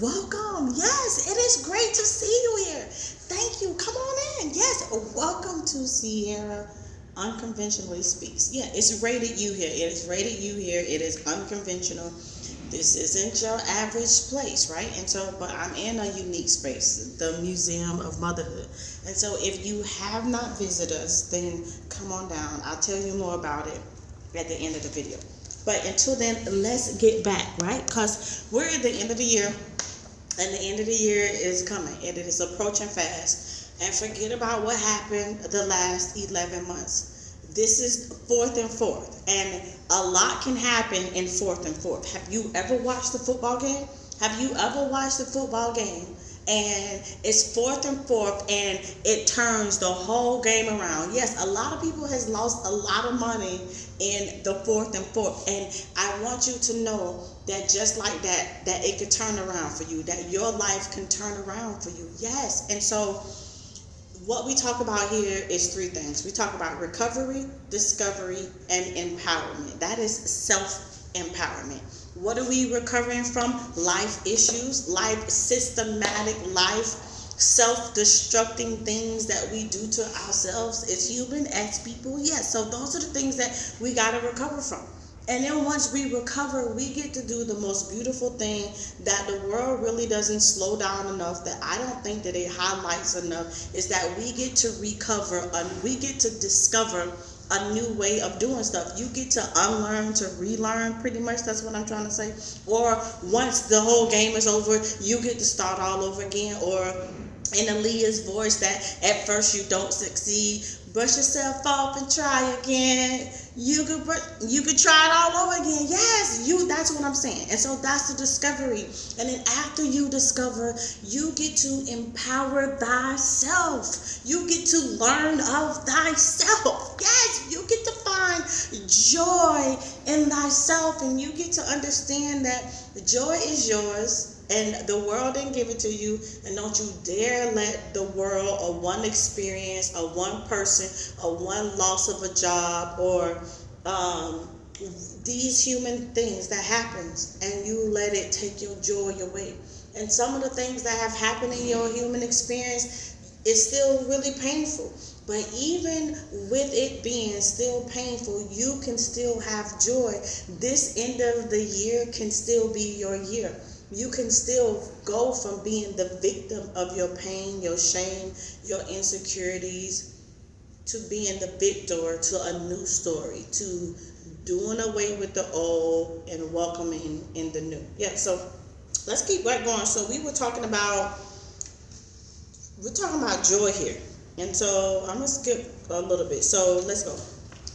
Welcome. Yes, it is great to see you here. Thank you. Come on in. Yes, welcome to Sierra Unconventionally Speaks. Yeah, it's rated you here. It is rated you here. It is unconventional. This isn't your average place, right? And so, but I'm in a unique space, the Museum of Motherhood. And so, if you have not visited us, then come on down. I'll tell you more about it at the end of the video. But until then, let's get back, right? Because we're at the end of the year, and the end of the year is coming, and it is approaching fast. And forget about what happened the last 11 months. This is fourth and fourth, and a lot can happen in fourth and fourth. Have you ever watched a football game? Have you ever watched a football game and it's fourth and fourth and it turns the whole game around? Yes, a lot of people has lost a lot of money in the fourth and fourth, and I want you to know that just like that, that it could turn around for you, that your life can turn around for you. Yes. And so what we talk about here is three things. We talk about recovery, discovery, and empowerment. That is self-empowerment. What are we recovering from? Life issues, life systematic life, self-destructing things that we do to ourselves as human, as people. Yes, so those are the things that we got to recover from. And then once we recover, we get to do the most beautiful thing that the world really doesn't slow down enough, that I don't think that it highlights enough, is that we get to recover and we get to discover a new way of doing stuff. You get to unlearn, to relearn, pretty much. That's what I'm trying to say. Or once the whole game is over, you get to start all over again. Or in Aaliyah's voice, that at first you don't succeed, brush yourself off and try again. You could try it all over again. Yes, that's what I'm saying. And so that's the discovery. And then after you discover, you get to empower thyself. You get to learn of thyself. Yes, you get to find joy in thyself, and you get to understand that the joy is yours. And the world didn't give it to you, and don't you dare let the world, or one experience, or one person, or one loss of a job, or these human things that happens, and you let it take your joy away. And some of the things that have happened in your human experience is still really painful. But even with it being still painful, you can still have joy. This end of the year can still be your year. You can still go from being the victim of your pain, your shame, your insecurities, to being the victor to a new story, to doing away with the old and welcoming in the new. Yeah, so let's keep right going. So we're talking about joy here. And so I'm going to skip a little bit. So let's go.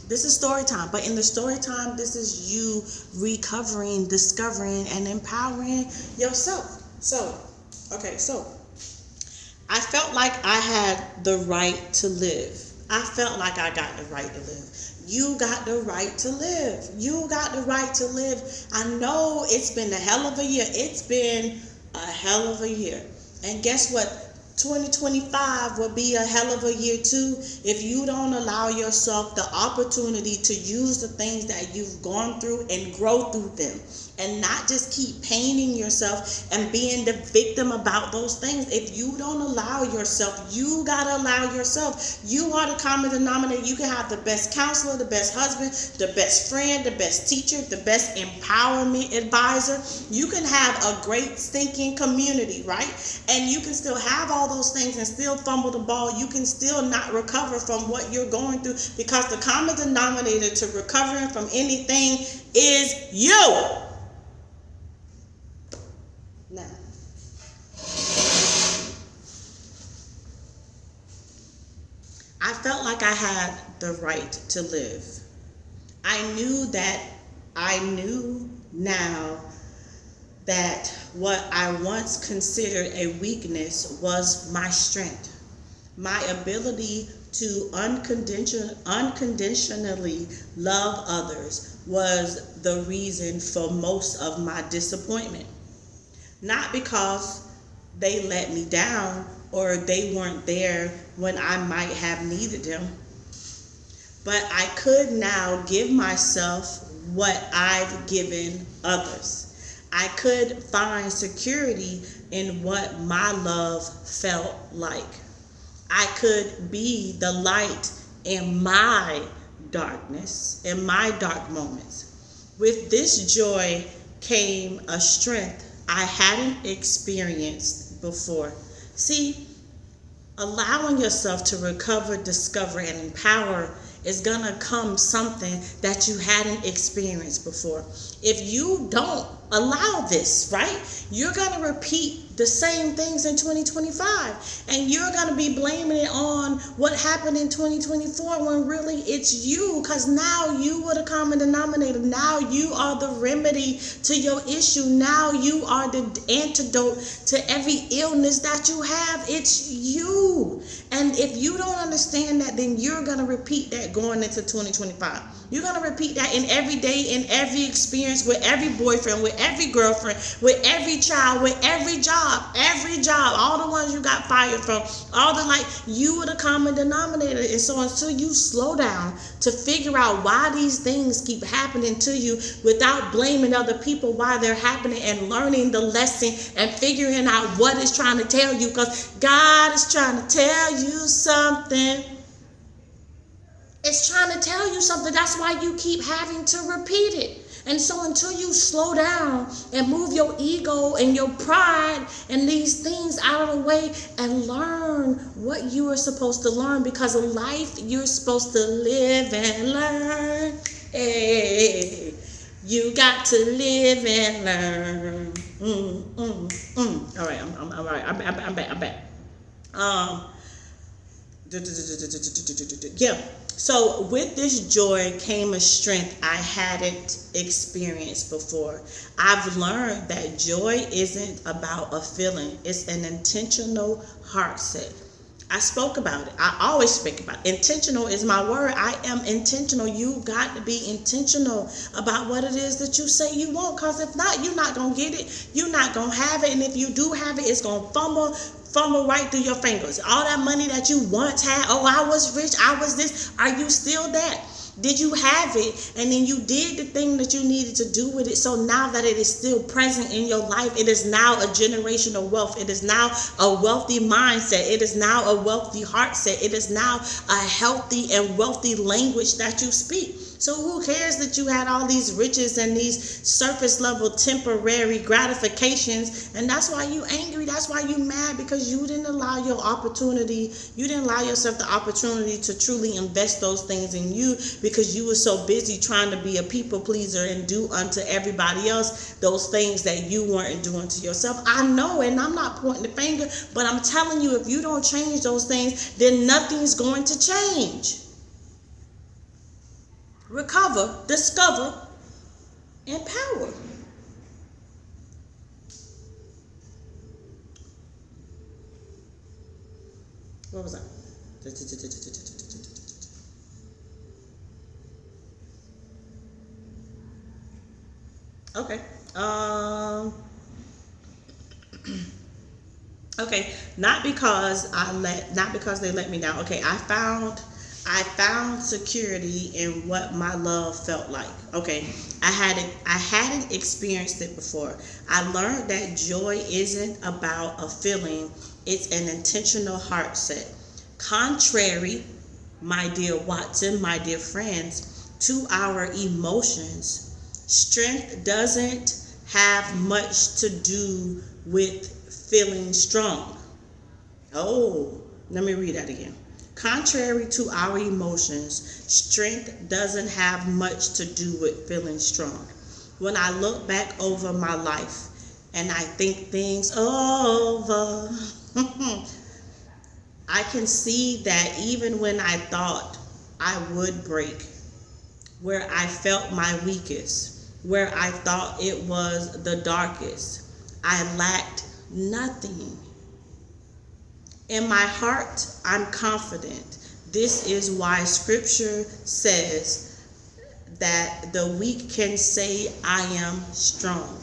This is story time, but in the story time, this is you recovering, discovering, and empowering yourself. So I felt like I had the right to live. I felt like I got the right to live. You got the right to live. You got the right to live. I know it's been a hell of a year. It's been a hell of a year. And guess what? 2025 will be a hell of a year too if you don't allow yourself the opportunity to use the things that you've gone through and grow through them, and not just keep painting yourself and being the victim about those things. If you don't allow yourself, you gotta allow yourself. You are the common denominator. You can have the best counselor, the best husband, the best friend, the best teacher, the best empowerment advisor. You can have a great stinking community, right? And you can still have all those things and still fumble the ball. You can still not recover from what you're going through, because the common denominator to recovering from anything is you. Now, I felt like I had the right to live. I knew now that what I once considered a weakness was my strength. My ability to unconditionally love others was the reason for most of my disappointment. Not because they let me down or they weren't there when I might have needed them, but I could now give myself what I've given others. I could find security in what my love felt like. I could be the light in my darkness, in my dark moments. With this joy came a strength I hadn't experienced before. See, allowing yourself to recover, discover, and empower is gonna come something that you hadn't experienced before. If you don't allow this, right, you're gonna repeat the same things in 2025, and you're gonna be blaming it on what happened in 2024 when really it's you, because now you were the common denominator. Now you are the remedy to your issue. Now you are the antidote to every illness that you have. It's you. And if you don't understand that, then you're gonna repeat that going into 2025. You're going to repeat that in every day, in every experience, with every boyfriend, with every girlfriend, with every child, with every job, all the ones you got fired from, all the, like, you are the common denominator. And so until you slow down to figure out why these things keep happening to you without blaming other people why they're happening, and learning the lesson and figuring out what it's trying to tell you, because God is trying to tell you something. It's trying to tell you something. That's why you keep having to repeat it. And so until you slow down and move your ego and your pride and these things out of the way and learn what you are supposed to learn, because of life you're supposed to live and learn. Hey, you got to live and learn. All right, I'm all right. I'm back. Yeah. So with this joy came a strength I hadn't experienced before. I've learned that joy isn't about a feeling. It's an intentional heart set. I spoke about it. I always speak about it. Intentional is my word. I am intentional. You got to be intentional about what it is that you say you want, because if not, you're not going to get it. You're not going to have it. And if you do have it, it's going to fumble right through your fingers. All that money that you once had, oh, I was rich, I was this, are you still that? Did you have it, and then you did the thing that you needed to do with it? So now that it is still present in your life, it is now a generational wealth. It is now a wealthy mindset. It is now a wealthy heart set. It is now a healthy and wealthy language that you speak. So who cares that you had all these riches and these surface level temporary gratifications? And that's why you angry. That's why you mad, because you didn't allow your opportunity. You didn't allow yourself the opportunity to truly invest those things in you, because you were so busy trying to be a people pleaser and do unto everybody else those things that you weren't doing to yourself. I know, and I'm not pointing the finger, but I'm telling you, if you don't change those things, then nothing's going to change. Recover, discover, empower. What was that? Okay. Okay. Not because they let me down. Okay. I found security in what my love felt like. Okay. I hadn't experienced it before. I learned that joy isn't about a feeling. It's an intentional heart set. Contrary, my dear Watson, my dear friends, to our emotions, strength doesn't have much to do with feeling strong. Oh, let me read that again. Contrary to our emotions, strength doesn't have much to do with feeling strong. When I look back over my life and I think things over, I can see that even when I thought I would break, where I felt my weakest, where I thought it was the darkest, I lacked nothing. In my heart, I'm confident. This is why scripture says that the weak can say, I am strong.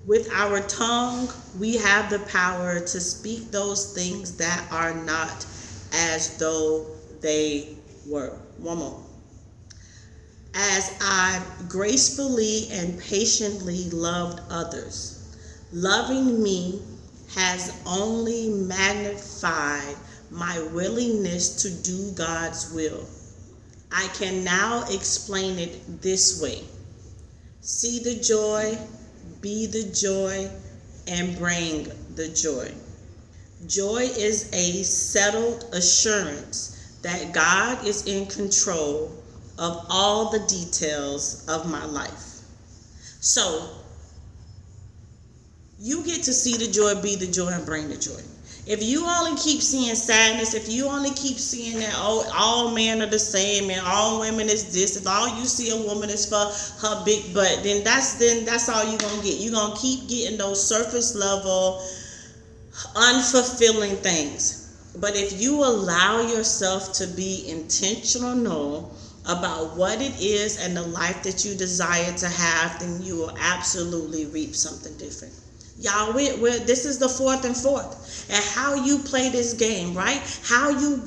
With our tongue, we have the power to speak those things that are not as though they were. One more. As I've gracefully and patiently loved others, Loving me has only magnified my willingness to do God's will. I can now explain it this way. See the joy, be the joy, and bring the joy. Joy is a settled assurance that God is in control of all the details of my life. So, you get to see the joy, be the joy, and bring the joy. If you only keep seeing sadness, if you only keep seeing that all men are the same and all women is this, and all you see a woman is for her big butt, then that's all you're gonna get. You're gonna keep getting those surface level, unfulfilling things. But if you allow yourself to be intentional about what it is and the life that you desire to have, then you will absolutely reap something different. Y'all, this is the fourth and fourth. And how you play this game, right? How you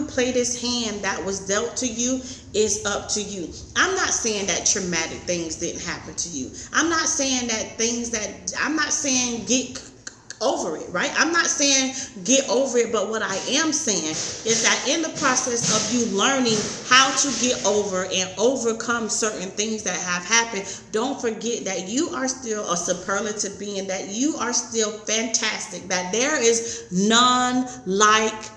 play this hand that was dealt to you is up to you. I'm not saying that traumatic things didn't happen to you. I'm not saying get over it, right? I'm not saying get over it, but what I am saying is that in the process of you learning how to get over and overcome certain things that have happened, don't forget that you are still a superlative being, that you are still fantastic, that there is none like.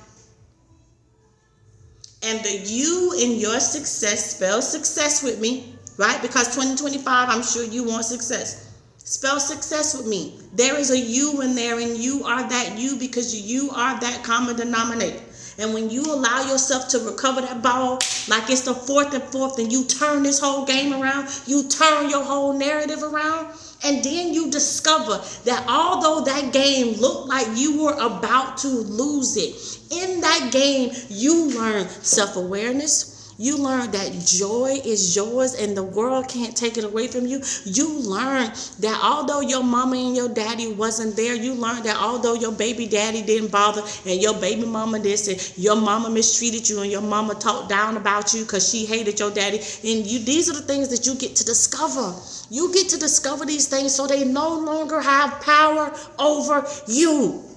And the you in your success, spell success with me, right? Because 2025, I'm sure you want success. Spell success with me. There is a you in there, and you are that you because you are that common denominator. And when you allow yourself to recover that ball like it's the fourth and fourth, and you turn this whole game around, you turn your whole narrative around, and then you discover that although that game looked like you were about to lose it, in that game you learn self-awareness. You learn that joy is yours and the world can't take it away from you. You learn that although your mama and your daddy wasn't there, you learn that although your baby daddy didn't bother and your baby mama this and your mama mistreated you and your mama talked down about you because she hated your daddy, and these are the things that you get to discover. You get to discover these things so they no longer have power over you.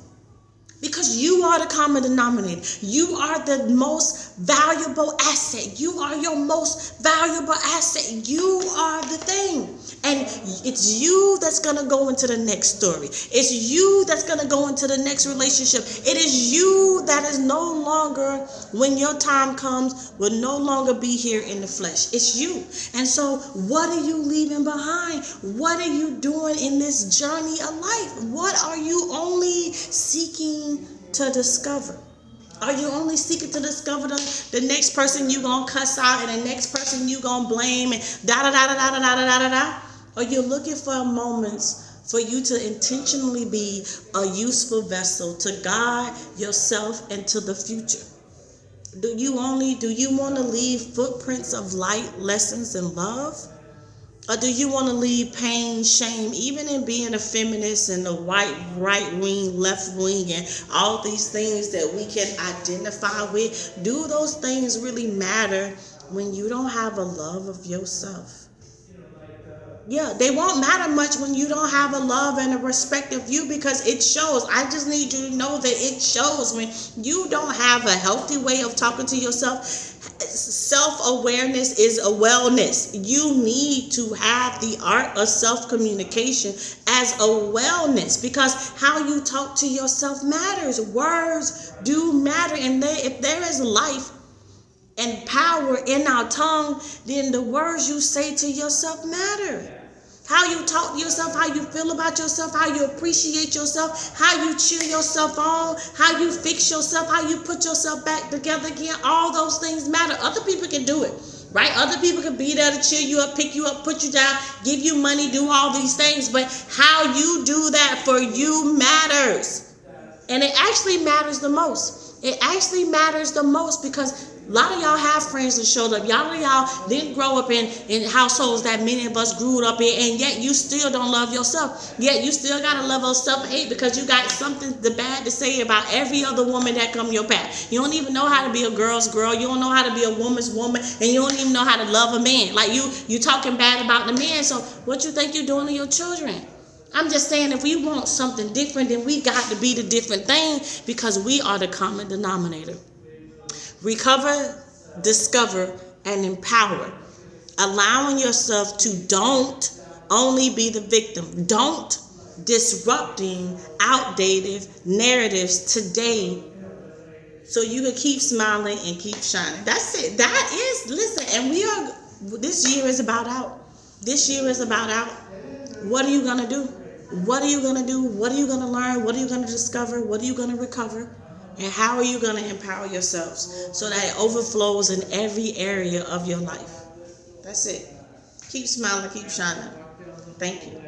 Because you are the common denominator. You are the most valuable asset. You are your most valuable asset. You are the thing. And it's you that's going to go into the next story. It's you that's going to go into the next relationship. It is you that is no longer, when your time comes, will no longer be here in the flesh. It's you. And so what are you leaving behind? What are you doing in this journey of life? What are you only seeking to discover? Are you only seeking to discover the next person you gonna cuss out and the next person you gonna blame and da da da da da da da da da? Or you're looking for moments for you to intentionally be a useful vessel to God, yourself, and to the future? Do you want to leave footprints of light, lessons, and love? Or do you want to leave pain, shame, even in being a feminist and the white right wing, left wing, and all these things that we can identify with? Do those things really matter when you don't have a love of yourself? Yeah, they won't matter much when you don't have a love and a respect of you, because it shows. I just need you to know that it shows when you don't have a healthy way of talking to yourself. Self-awareness is a wellness. You need to have the art of self-communication as a wellness, because how you talk to yourself matters. Words do matter, and if there is life and power in our tongue, then the words you say to yourself matter. How you talk to yourself, how you feel about yourself, how you appreciate yourself, how you cheer yourself on, how you fix yourself, how you put yourself back together again, all those things matter. Other people can do it, right? Other people can be there to cheer you up, pick you up, put you down, give you money, do all these things, but how you do that for you matters. And it actually matters the most. It actually matters the most, because a lot of y'all have friends that showed up. Y'all didn't grow up in households that many of us grew up in, and yet you still don't love yourself. Yet you still got a level of self-hate because you got something bad to say about every other woman that come your path. You don't even know how to be a girl's girl. You don't know how to be a woman's woman, and you don't even know how to love a man. Like you talking bad about the man. So what you think you're doing to your children? I'm just saying, if we want something different, then we got to be the different thing, because we are the common denominator. Recover, discover, and empower. Allowing yourself to don't only be the victim. Don't disrupting outdated narratives today, so you can keep smiling and keep shining. That's it. That is, listen, and this year is about out. This year is about out. What are you going to do? What are you going to do? What are you going to learn? What are you going to discover? What are you going to recover? And how are you going to empower yourselves so that it overflows in every area of your life? That's it. Keep smiling, keep shining. Thank you.